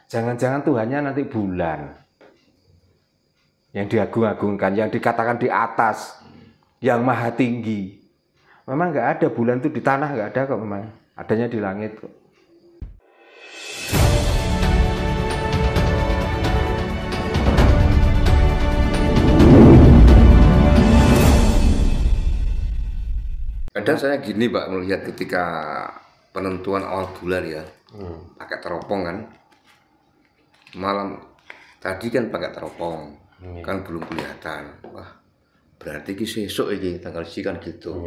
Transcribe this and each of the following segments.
Jangan-jangan Tuhannya nanti bulan yang diagung-agungkan, yang dikatakan di atas, yang maha tinggi. Memang nggak ada bulan itu di tanah, nggak ada kok, memang adanya di langit kok. Kadang saya gini Pak, melihat ketika penentuan awal bulan ya, pakai teropong kan, malam tadi kan pakai teropong, kan belum kelihatan. Wah, berarti ki sesuk ini tanggal sekian gitu.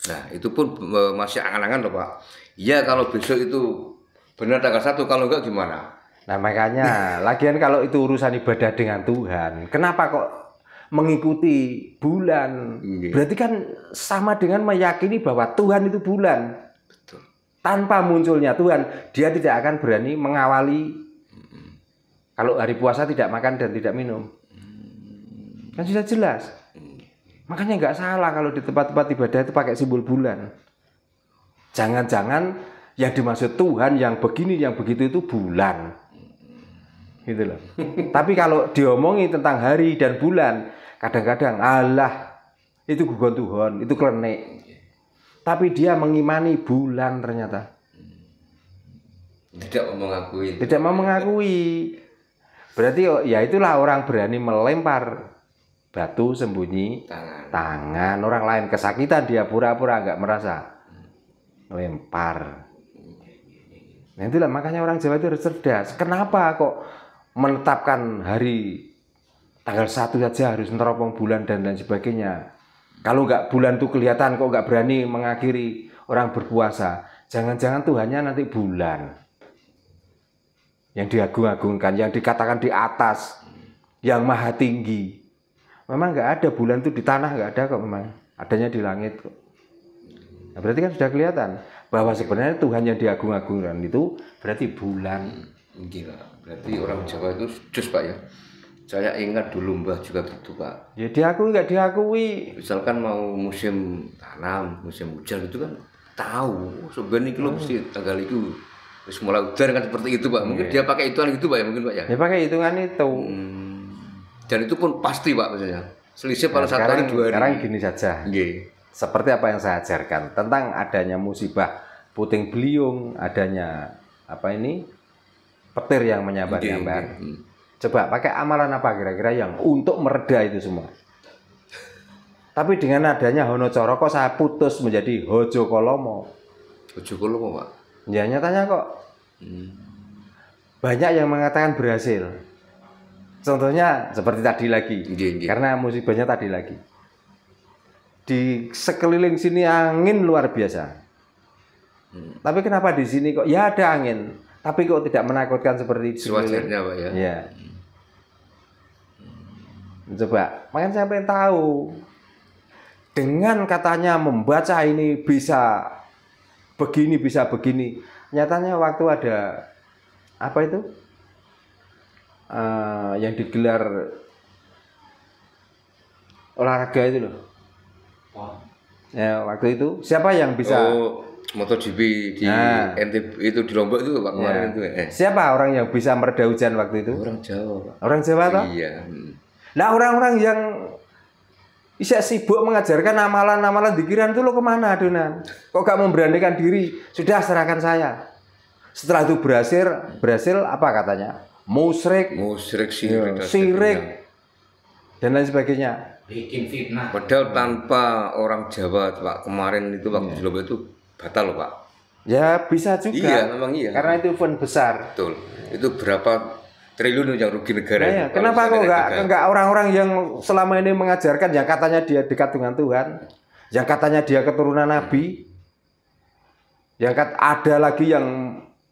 Nah itu pun masih angan-angan loh Pak. Iya kalau besok itu benar tanggal 1, kalau enggak gimana? Nah makanya, lagian kalau itu urusan ibadah dengan Tuhan, kenapa kok mengikuti bulan? Berarti kan sama dengan meyakini bahwa Tuhan itu bulan. Betul. Tanpa munculnya Tuhan, dia tidak akan berani mengawali. Kalau hari puasa tidak makan dan tidak minum, kan sudah jelas. Makanya nggak salah kalau di tempat-tempat ibadah itu pakai simbol bulan. Jangan-jangan yang dimaksud Tuhan yang begini, yang begitu itu bulan. Gitu loh. Tapi kalau diomongi tentang hari dan bulan, kadang-kadang Allah itu gugon Tuhan, itu klenik. Tapi dia mengimani bulan ternyata. Tidak mau mengakui. Tidak mau mengakui. Berarti ya itulah orang berani melempar batu sembunyi tangan. Orang lain kesakitan, dia pura-pura nggak merasa. Lempar. Nah itulah makanya orang Jawa itu harus cerdas. Kenapa kok menetapkan hari tanggal 1 saja harus neropong bulan dan lain sebagainya? Kalau nggak bulan itu kelihatan, kok nggak berani mengakhiri orang berpuasa? Jangan-jangan Tuhannya nanti bulan yang diagung-agungkan, yang dikatakan di atas, yang maha tinggi. Memang nggak ada bulan itu di tanah, nggak ada kok, memang adanya di langit kok. Nah, berarti kan sudah kelihatan bahwa sebenarnya Tuhan yang diagung-agungkan itu berarti bulan. Gila, berarti orang Jawa itu jus Pak ya. Saya ingat dulu Mbah juga gitu Pak. Ya diakui nggak diakui. Misalkan mau musim tanam, musim hujan gitu kan tahu sebenarnya kalau mesti tanggal itu terus mulai udan kan seperti itu Pak. Mungkin dia pakai hitungan gitu Pak ya, mungkin Pak ya. Ya pakai hitungan itu. Dan itu pun pasti Pak maksudnya. Selisih pada 1 hari 2 hari. Sekarang gini saja. Seperti apa yang saya ajarkan tentang adanya musibah puting beliung, adanya apa ini petir yang menyambar-nyambar. Coba pakai amalan apa kira-kira yang untuk mereda itu semua. Tapi dengan adanya Hono Coro kok saya putus menjadi Hojo Kolomo. Hojo Kolomo Pak. Ya nyatanya kok banyak yang mengatakan berhasil. Contohnya seperti tadi lagi, karena musibahnya tadi lagi. Di sekeliling sini angin luar biasa. Tapi kenapa di sini kok ya ada angin, tapi kok tidak menakutkan seperti sewajarnya Pak ya. Ya. Coba, makanya saya pengen tahu. Dengan katanya membaca ini bisa begini, bisa begini. Nyatanya waktu ada apa itu? Yang digelar olahraga itu loh. Ya waktu itu siapa yang bisa? MotoGP di NTB itu di Lombok itu Pak kemarin itu. Siapa orang yang bisa mereda hujan waktu itu? Orang Jawa Pak. Orang Jawa toh? Iya. Nah orang-orang yang bisa sibuk mengajarkan amalan-amalan dikiran itu lo kemana adonan? Kok gak memberanikan diri? Sudah serahkan saya. Setelah itu berhasil apa katanya? Musyrik, sirik, dan lain sebagainya. Bikin fitnah. Padahal tanpa orang Jawa Pak kemarin itu waktu di Lombok itu batal loh Pak. Ya bisa juga. Iya memang iya. Karena itu event besar. Betul. Itu berapa triliun yang rugi negara. Nah, kenapa kok enggak orang-orang yang selama ini mengajarkan yang katanya dia dekat dengan Tuhan, yang katanya dia keturunan Nabi, yang ada lagi yang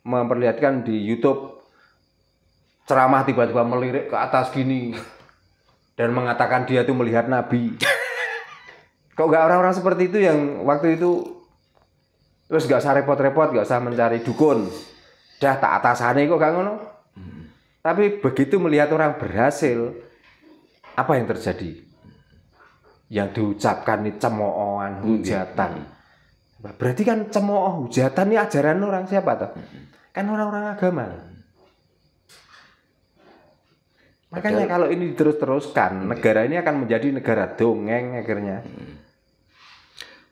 memperlihatkan di YouTube ceramah tiba-tiba melirik ke atas gini dan mengatakan dia itu melihat Nabi. Kok enggak orang-orang seperti itu yang waktu itu terus enggak usah repot-repot, enggak usah mencari dukun. Dah tak atasane kok enggak ngono. Tapi begitu melihat orang berhasil, apa yang terjadi? Yang diucapkan ini cemoohan, hujatan. Berarti kan cemooh, hujatan ini ajaran orang siapa toh? Kan orang-orang agama. Makanya kalau ini terus-teruskan, negara ini akan menjadi negara dongeng akhirnya.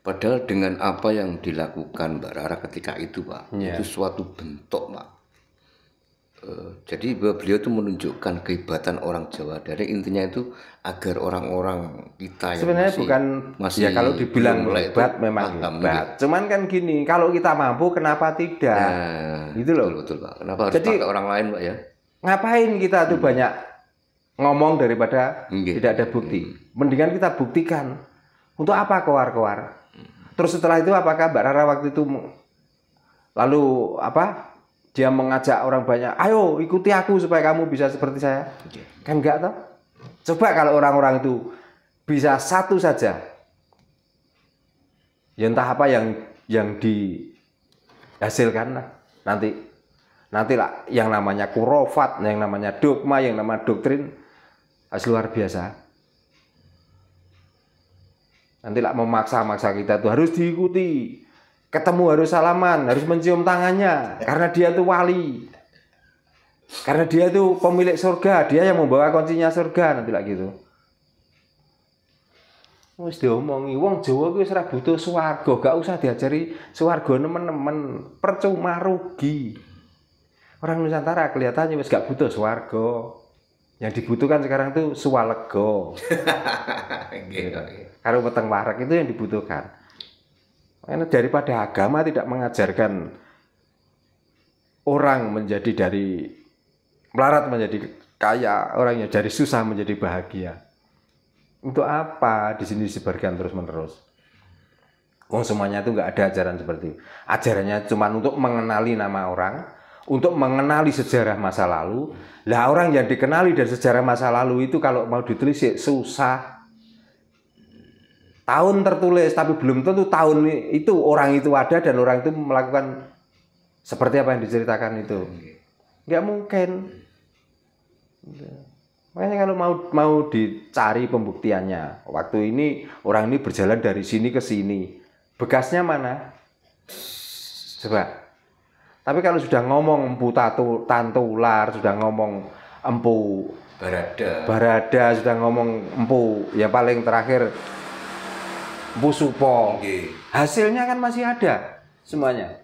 Padahal dengan apa yang dilakukan Mbak Rara ketika itu, Pak, itu suatu bentuk, Pak. Jadi beliau itu menunjukkan kehebatan orang Jawa. Dari intinya itu agar orang-orang kita yang sebenarnya masih ya kalau dibilang hebat memang hebat. Cuman kan gini, kalau kita mampu kenapa tidak? Nah, gitu loh. Betul, Pak. Kenapa harus pakai orang lain, Pak ya? Ngapain kita tuh banyak ngomong daripada tidak ada bukti? Mendingan kita buktikan. Untuk apa keluar-keluar? Terus setelah itu apakah Mbak Rara waktu itu lalu apa? Dia mengajak orang banyak, ayo ikuti aku supaya kamu bisa seperti saya. Kan enggak toh? Coba kalau orang-orang itu bisa satu saja, ya entah apa yang dihasilkan lah. Nantilah yang namanya kurofat, yang namanya dogma, yang namanya doktrin harus luar biasa. Nantilah memaksa-maksa kita tuh harus diikuti. Ketemu harus salaman, harus mencium tangannya, karena dia tuh wali, karena dia tuh pemilik surga, dia yang membawa kuncinya surga, nanti lagi gitu. Wis diomongi, wong Jawa kuwi ora butuh swarga, gak usah diajari swarga nemen-nemen, percuma rugi. Orang Nusantara kelihatannya wis gak butuh swarga. Yang dibutuhkan sekarang tuh swalego. Karo weteng wareg itu yang dibutuhkan. Karena daripada agama tidak mengajarkan orang menjadi dari melarat menjadi kaya, orangnya dari susah menjadi bahagia. Untuk apa di sini disebarkan terus-menerus? Wong semuanya itu nggak ada ajaran seperti itu. Ajarannya cuma untuk mengenali nama orang, untuk mengenali sejarah masa lalu. Lah orang yang dikenali dari sejarah masa lalu itu kalau mau ditelisik susah. Tahun tertulis tapi belum tentu tahun itu orang itu ada dan orang itu melakukan seperti apa yang diceritakan itu. Nggak mungkin. Makanya kalau mau dicari pembuktiannya, waktu ini orang ini berjalan dari sini ke sini, bekasnya mana? Coba. Tapi kalau sudah ngomong empu tantular, sudah ngomong empu barada, sudah ngomong empu yang paling terakhir Pusupo, hasilnya kan masih ada semuanya,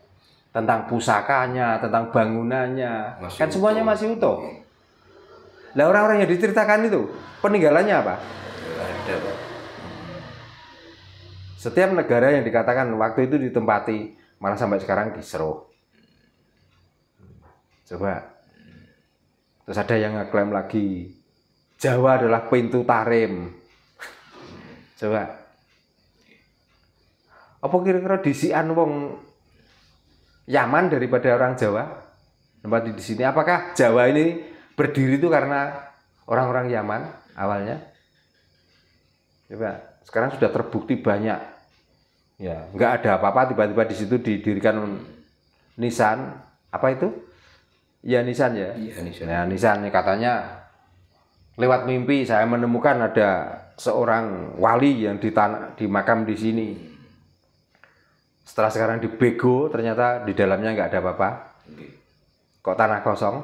tentang pusakanya, tentang bangunannya, kan semuanya masih utuh. Lah orang-orang yang diceritakan itu peninggalannya apa? Ada, Pak. Setiap negara yang dikatakan waktu itu ditempati malah sampai sekarang diseruh. Coba. Terus ada yang ngeklaim lagi Jawa adalah pintu tarim. Coba. Apa kira-kira disian wong Yaman daripada orang Jawa? Tempat di sini apakah Jawa ini berdiri itu karena orang-orang Yaman awalnya? Coba, sekarang sudah terbukti banyak. Ya, nggak ada apa-apa tiba-tiba di situ didirikan nisan. Apa itu? Ya nisan ya. Iya, nisan. Nah, nisan katanya lewat mimpi saya menemukan ada seorang wali yang di makam di sini. Setelah sekarang dibego, ternyata di dalamnya nggak ada apa-apa. Kok tanah kosong?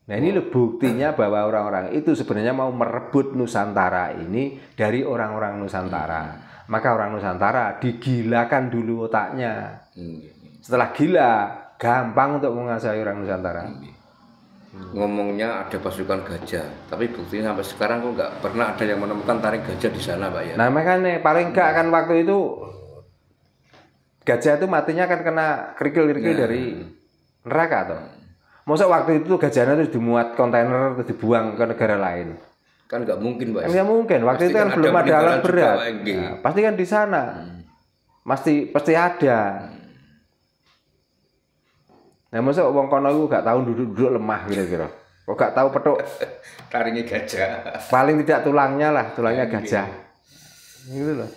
Nah ini buktinya bahwa orang-orang itu sebenarnya mau merebut Nusantara ini dari orang-orang Nusantara. Maka orang Nusantara digilakan dulu otaknya. Setelah gila, gampang untuk menguasai orang Nusantara. Ngomongnya ada pasukan gajah, tapi buktinya sampai sekarang kok nggak pernah ada yang menemukan taring gajah di sana, Pak ya. Nah makanya paling nggak kan waktu itu gajah itu matinya kan kena kerikil-kerikil dari neraka toh. Masa waktu itu gajahnya itu dimuat kontainer terus dibuang ke negara lain? Kan nggak mungkin, Pak. Nggak mungkin. Waktu itu kan belum ada alat berat. Nah, pasti kan di sana. Pasti ada. Nah, masa wong kono iku gak tahu duduk-duduk lemah kira-kira. Kok gak tahu petuk taringnya gajah. Paling tidak tulangnya lah, tulangnya gajah. Gitu loh.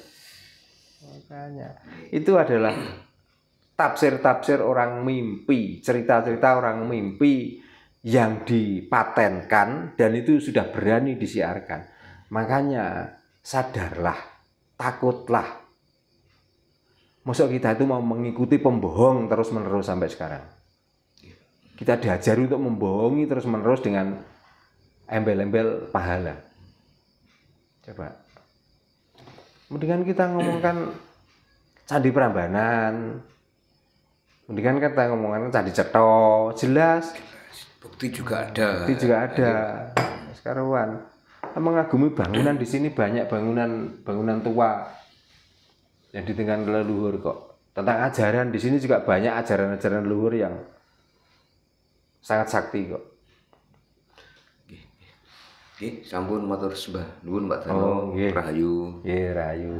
Makanya itu adalah tafsir-tafsir orang mimpi, cerita-cerita orang mimpi yang dipatenkan dan itu sudah berani disiarkan. Makanya sadarlah, takutlah. Masa kita itu mau mengikuti pembohong terus-menerus sampai sekarang. Kita diajari untuk membohongi terus-menerus dengan embel-embel pahala. Coba. Mendingan kita ngomongkan Candi Prambanan. Mendingan kita ngomongkan Candi Cetha, jelas. Bukti juga ada. Bukti juga ada. Sekarang mengagumi bangunan di sini banyak bangunan tua yang ditinggalkan leluhur kok. Tentang ajaran di sini juga banyak ajaran-ajaran leluhur yang sangat sakti kok. Sampun matur sembah nuwun Mbak Dano. Rahayu. Nggih, rahayu.